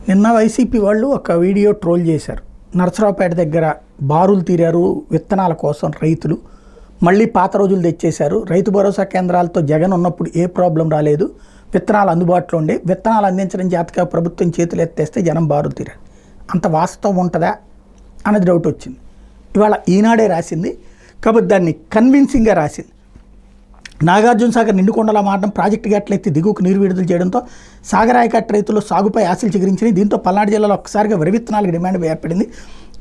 నిన్న వైసీపీ వాళ్ళు ఒక వీడియో ట్రోల్ చేశారు. నరసరావుపేట దగ్గర బారులు తీరారు విత్తనాల కోసం రైతులు. మళ్ళీ పాత రోజులు తెచ్చేశారు. రైతు భరోసా కేంద్రాలతో జగన్ ఉన్నప్పుడు ఏ ప్రాబ్లం రాలేదు, విత్తనాలు అందుబాటులో ఉండే, విత్తనాలు అందించడం చేతగా ప్రభుత్వం చేతులు ఎత్తేస్తే జనం బారులు తీరారు. అంత వాస్తవం ఉంటుందా అన్నది డౌట్ వచ్చింది. ఇవాళ ఈనాడే రాసింది కాబట్టి దాన్ని కన్విన్సింగ్గా రాసింది. నాగార్జున సాగర్ నిండుకొండలా మారడం, ప్రాజెక్టు గట్లెత్తి దిగువకు నీరు విడుదల చేయడంతో సాగర్ ఆయకట్టు రైతులు సాగుపై ఆశలు చిగురించినాయి. దీంతో పల్నాడు జిల్లాలో ఒక్కసారిగా వరి విత్తనాలకు డిమాండ్ ఏర్పడింది.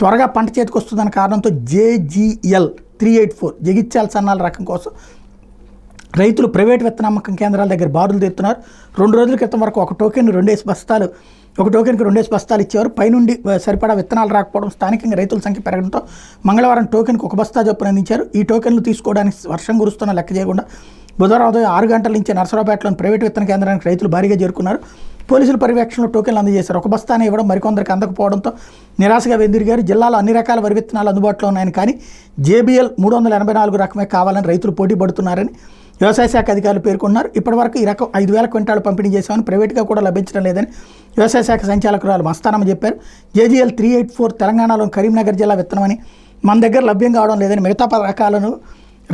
త్వరగా పంట చేతికి వస్తుందన్న కారణంతో JGL 384 జగిత్యాల సన్నాల రకం కోసం రైతులు ప్రైవేట్ విత్తన అమ్మకం కేంద్రాల దగ్గర బారులు తీరుతున్నారు. 2 రోజుల క్రితం వరకు ఒక టోకెన్కి 2 బస్తాలు ఇచ్చేవారు. పైనుండి సరిపడా విత్తనాలు రాకపోవడం, స్థానికంగా రైతుల సంఖ్య పెరగడంతో మంగళవారం టోకెన్కి 1 బస్తా చొప్పున అందించారు. ఈ టోకెన్లు తీసుకోవడానికి వర్షం కురుస్తున్న లెక్క చేయకుండా బుధవారం ఉదయం 6 గంటల నుంచి నరసరావుపేటలోని ప్రైవేట్ విత్తన కేంద్రానికి రైతులు భారీగా చేరుకున్నారు. పోలీసుల పర్యవేక్షణలో టోకెన్లు అందజేశారు. 1 బస్తానే ఇవ్వడం మరికొందరికి అందకపోవడంతో నిరాశగా వెందిరిగారు. జిల్లాలో అన్ని రకాల వరి విత్తనాలు అందుబాటులో ఉన్నాయని, కానీ JBL 384 రకమే కావాలని రైతులు పోటీ పడుతున్నారని వ్యవసాయ శాఖ అధికారులు పేర్కొన్నారు. ఇప్పటివరకు ఈ రకం 5,000 క్వింటాలు పంపిణీ చేశామని, ప్రైవేట్గా కూడా లభించడం లేదని వ్యవసాయ శాఖ సంచాలకురాలు మస్తానమ్మ చెప్పారు. JGL 384 తెలంగాణలోని కరీంనగర్ జిల్లా విత్తనమని, మన దగ్గర లభ్యం కావడం లేదని, మిగతా రకాలను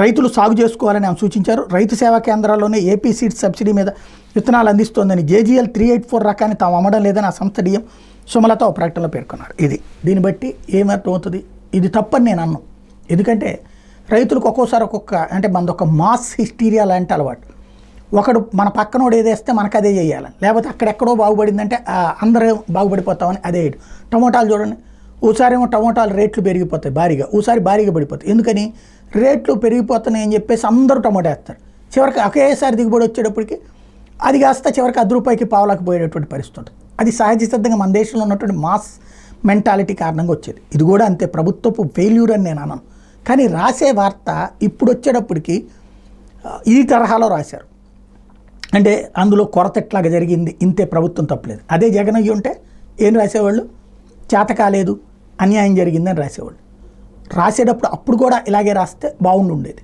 రైతులు సాగు చేసుకోవాలని ఆమె సూచించారు. రైతు సేవా కేంద్రాల్లోనే AP సీడ్స్ సబ్సిడీ మీద విత్తనాలు అందిస్తోందని, JGL 384 రకాన్ని తాము అమ్మడం లేదని ఆ సంస్థ DM సుమలత ఒక ప్రకటనలో పేర్కొన్నారు. దీన్ని బట్టి ఏమర్థమవుతుంది? ఇది తప్పని నేను అన్నాను. ఎందుకంటే రైతులకు ఒక్కోసారి అంటే మనదొక మాస్ హిస్టీరియా లాంటి అలవాటు. ఒకడు మన పక్కనోడు ఏదేస్తే మనకు అదే చేయాలని, లేకపోతే అక్కడెక్కడో బాగుపడిందంటే అందరూ బాగుపడిపోతామని అదే. టమోటాలు చూడండి, ఓసారేమో టమోటాలు రేట్లు పెరిగిపోతాయి భారీగా, ఓసారి భారీగా పడిపోతాయి. ఎందుకని? రేట్లు పెరిగిపోతున్నాయి అని చెప్పేసి అందరూ టమోటా వేస్తారు. చివరికి ఒకేసారి దిగుబడి వచ్చేటప్పటికి అది కాస్త చివరికి ₹10 పావులకు పోయేటటువంటి పరిస్థితి ఉంటుంది. అది సహజ సిద్ధంగా మన దేశంలో ఉన్నటువంటి మాస్ మెంటాలిటీ కారణంగా వచ్చేది. ఇది కూడా అంతే, ప్రభుత్వపు ఫెయిల్యూర్ అని నేను అన్నాను. కానీ రాసే వార్త ఇప్పుడు వచ్చేటప్పటికి ఈ తరహాలో రాశారు. అంటే అందులో కొరత ఎట్లాగా జరిగింది, ఇంతే, ప్రభుత్వం తప్పలేదు. అదే జగన్ అయ్యి ఉంటే ఏం రాసేవాళ్ళు? చేత కాలేదు, అన్యాయం జరిగిందని రాసేవాళ్ళు. రాసేటప్పుడు అప్పుడు కూడా ఇలాగే రాస్తే బాగుండి ఉండేది.